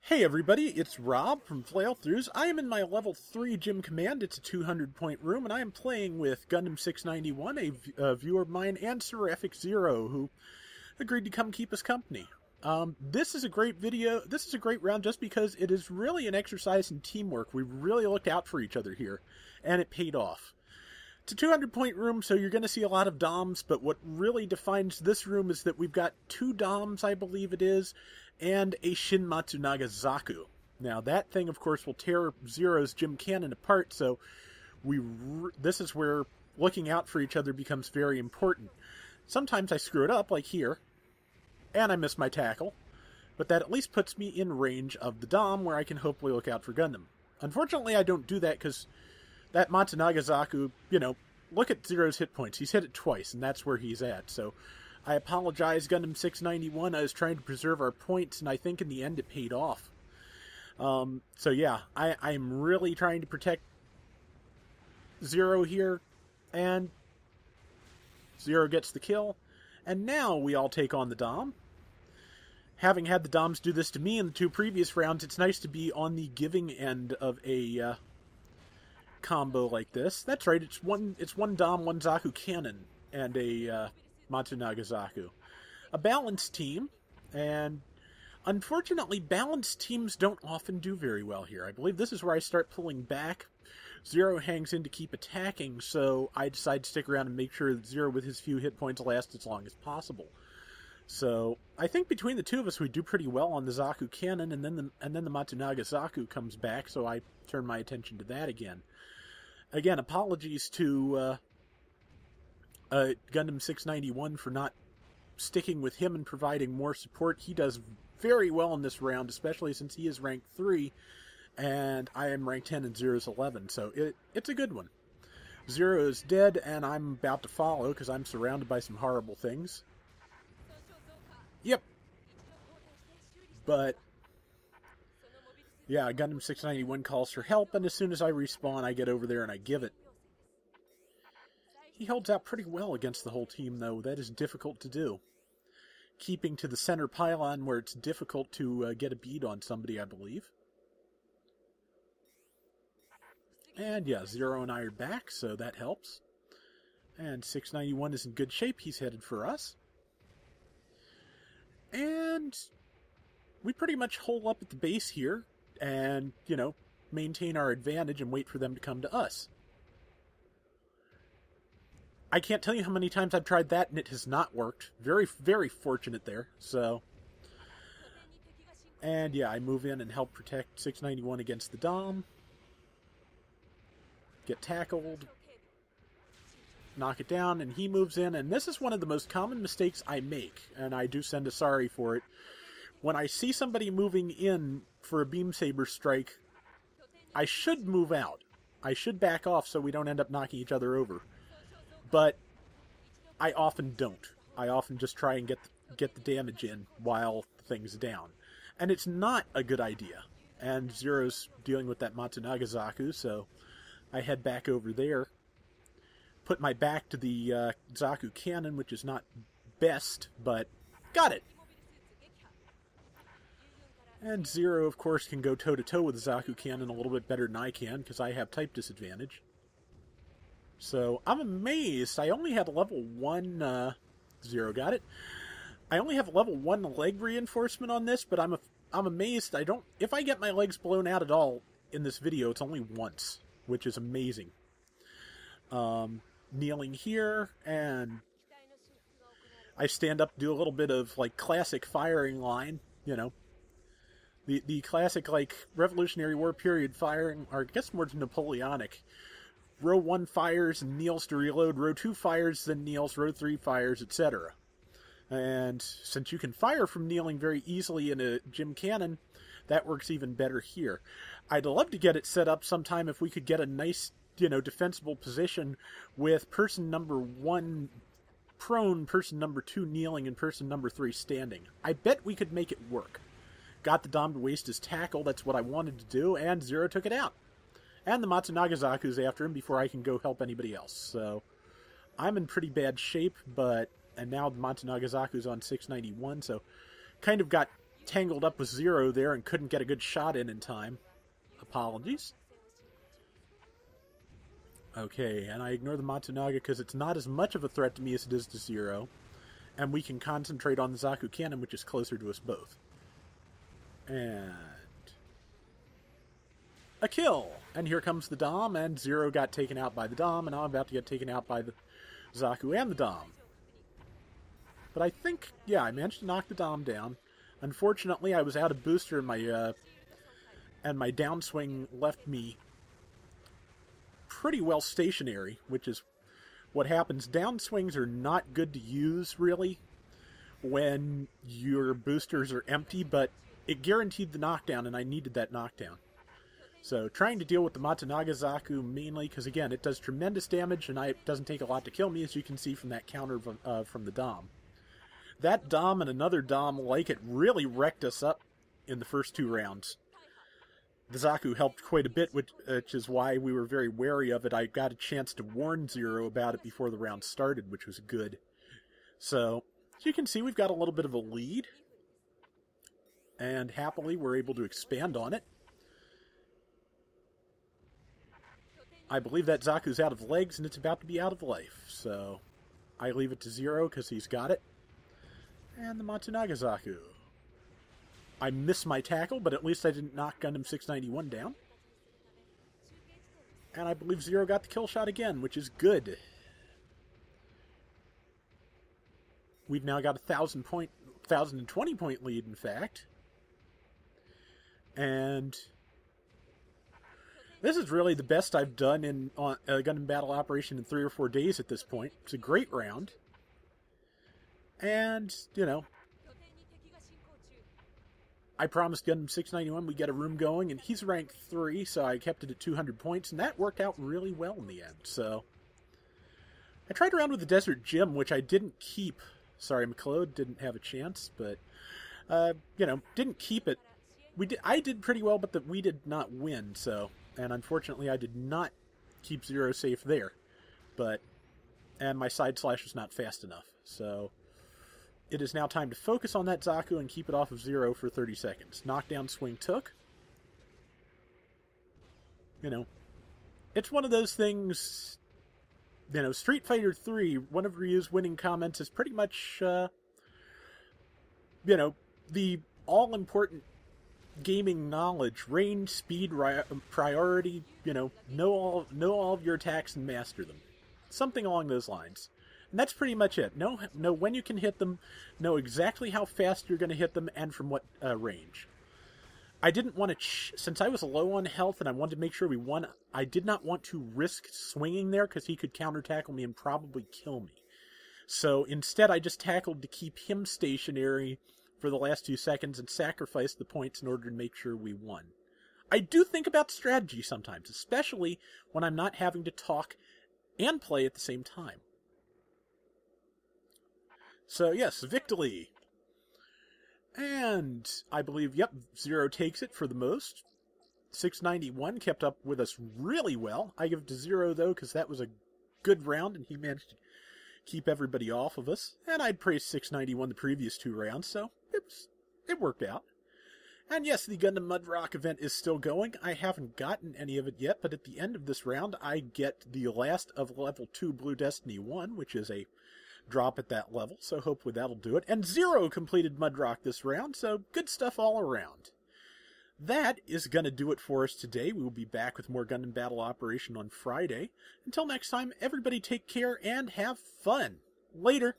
Hey everybody, it's Rob from Flailthroughs. I am in my level 3 gym command. It's a 200-point room, and I am playing with Gundam 691, a viewer of mine, and Seraphic Zero, who agreed to come keep us company. This is a great video. This is a great round just because it is really an exercise in teamwork. We really looked out for each other here, and it paid off. It's a 200-point room, so you're going to see a lot of DOMs, but what really defines this room is that we've got 2 DOMs, I believe it is, and a Shin Matsunaga Zaku. Now, that thing, of course, will tear Zero's gym cannon apart, so this is where looking out for each other becomes very important. Sometimes I screw it up, like here, and I miss my tackle, but that at least puts me in range of the DOM, where I can hopefully look out for Gundam. Unfortunately, I don't do that, because that Matsunaga Zaku, look at Zero's hit points. He's hit it twice, and that's where he's at. So I apologize, Gundam 691. I was trying to preserve our points, and I think in the end it paid off. So yeah, I'm really trying to protect Zero here, and Zero gets the kill. And now we all take on the Dom. Having had the Doms do this to me in the 2 previous rounds, it's nice to be on the giving end of a combo like this. That's right, it's one Dom, one Zaku cannon, and a Matsunaga Zaku. A balanced team, and unfortunately balanced teams don't often do very well here. I believe this is where I start pulling back. Zero hangs in to keep attacking, so I decide to stick around and make sure that Zero with his few hit points lasts as long as possible. So I think between the 2 of us we do pretty well on the Zaku cannon, and then the Matsunaga Zaku comes back, so I turn my attention to that again. Again, apologies to Gundam 691 for not sticking with him and providing more support. He does very well in this round, especially since he is ranked 3, and I am ranked 10 and Zero's 11, so it's a good one. Zero is dead, and I'm about to follow because I'm surrounded by some horrible things. Yep. But yeah, Gundam 691 calls for help, and as soon as I respawn, I get over there and I give it. He holds out pretty well against the whole team, though. That is difficult to do. Keeping to the center pylon where it's difficult to get a bead on somebody, I believe. And yeah, Zero and I are back, so that helps. And 691 is in good shape. He's headed for us. And we pretty much hole up at the base here and, maintain our advantage and wait for them to come to us. I can't tell you how many times I've tried that and it has not worked. Very, very fortunate there. So, and yeah, I move in and help protect 691 against the Dom. Get tackled. Knock it down, and he moves in, and this is one of the most common mistakes I make, and I do send a sorry for it. When I see somebody moving in for a beam saber strike, I should move out. I should back off so we don't end up knocking each other over. But I often don't. I often just try and get the damage in while the thing's down. And it's not a good idea. And Zero's dealing with that Matsunaga Zaku, so I head back over there. Put my back to the Zaku cannon, which is not best, but got it. And Zero, of course, can go toe-to-toe with the Zaku cannon a little bit better than I can, because I have type disadvantage. So, I'm amazed. I only have a level 1... Zero got it. I only have a level 1 leg reinforcement on this, but I'm amazed. If I get my legs blown out at all in this video, it's only once, which is amazing. Kneeling here, and I stand up, do a little bit of, classic firing line, The classic, Revolutionary War period firing, or I guess more Napoleonic. Row 1 fires and kneels to reload, row 2 fires, then kneels, row 3 fires, etc. And since you can fire from kneeling very easily in a gym cannon, that works even better here. I'd love to get it set up sometime if we could get a nice, defensible position with person number 1 prone, person number 2 kneeling, and person number 3 standing. I bet we could make it work. Got the Dom to waste his tackle, that's what I wanted to do, and Zero took it out. And the Matsunaga Zaku's after him before I can go help anybody else. So, I'm in pretty bad shape, and now the Matsunaga Zaku's on 691, so kind of got tangled up with Zero there and couldn't get a good shot in time. Apologies. Okay, and I ignore the Matsunaga because it's not as much of a threat to me as it is to Zero. And we can concentrate on the Zaku Cannon, which is closer to us both. And a kill! And here comes the Dom, and Zero got taken out by the Dom, and I'm about to get taken out by the Zaku and the Dom. But I think, yeah, I managed to knock the Dom down. Unfortunately, I was out of booster, and my downswing left me pretty well stationary, which is what happens. Downswings are not good to use, really, when your boosters are empty, but it guaranteed the knockdown, and I needed that knockdown. So, trying to deal with the Matsunaga Zaku mainly, because again, it does tremendous damage, and it doesn't take a lot to kill me, as you can see from that counter from the Dom. That Dom and another Dom like it really wrecked us up in the first 2 rounds. The Zaku helped quite a bit, which is why we were very wary of it. I got a chance to warn Zero about it before the round started, which was good. So, as you can see, we've got a little bit of a lead. And happily, we're able to expand on it. I believe that Zaku's out of legs, and it's about to be out of life. So, I leave it to Zero, because he's got it. And the Matsunaga Zaku. I missed my tackle, but at least I didn't knock Gundam 691 down. And I believe Zero got the kill shot again, which is good. We've now got a 1,020 point lead, in fact. And this is really the best I've done in a Gundam battle operation in 3 or 4 days at this point. It's a great round. And, you know, I promised Gundam 691 we get a room going, and he's ranked 3, so I kept it at 200 points, and that worked out really well in the end. So, I tried around with the Desert Gym, which I didn't keep. Sorry, McLeod didn't have a chance, but, you know, didn't keep it. I did pretty well, but we did not win, so, and unfortunately I did not keep Zero safe there. And my side slash was not fast enough, so it is now time to focus on that Zaku and keep it off of Zero for 30 seconds. Knockdown swing took. You know, it's one of those things, you know, Street Fighter 3, one of Ryu's winning comments is pretty much, you know, the all-important gaming knowledge, range, speed, priority, you know all of your attacks and master them. Something along those lines. And that's pretty much it. Know when you can hit them, know exactly how fast you're going to hit them, and from what range. I didn't want to, since I was low on health and I wanted to make sure we won, I did not want to risk swinging there because he could counter-tackle me and probably kill me. So instead I just tackled to keep him stationary for the last 2 seconds and sacrificed the points in order to make sure we won. I do think about strategy sometimes, especially when I'm not having to talk and play at the same time. So, yes, victory. And I believe, yep, Zero takes it for the most. 691 kept up with us really well. I give it to Zero, though, because that was a good round, and he managed to keep everybody off of us. And I'd praised 691 the previous 2 rounds, so it worked out. And yes, the Gundam Mudrock event is still going. I haven't gotten any of it yet, but at the end of this round, I get the last of Level 2 Blue Destiny 1, which is a drop at that level, so hopefully that'll do it. And Zero completed Mudrock this round, so good stuff all around. That is going to do it for us today. We will be back with more Gundam Battle Operation on Friday. Until next time, everybody take care and have fun. Later.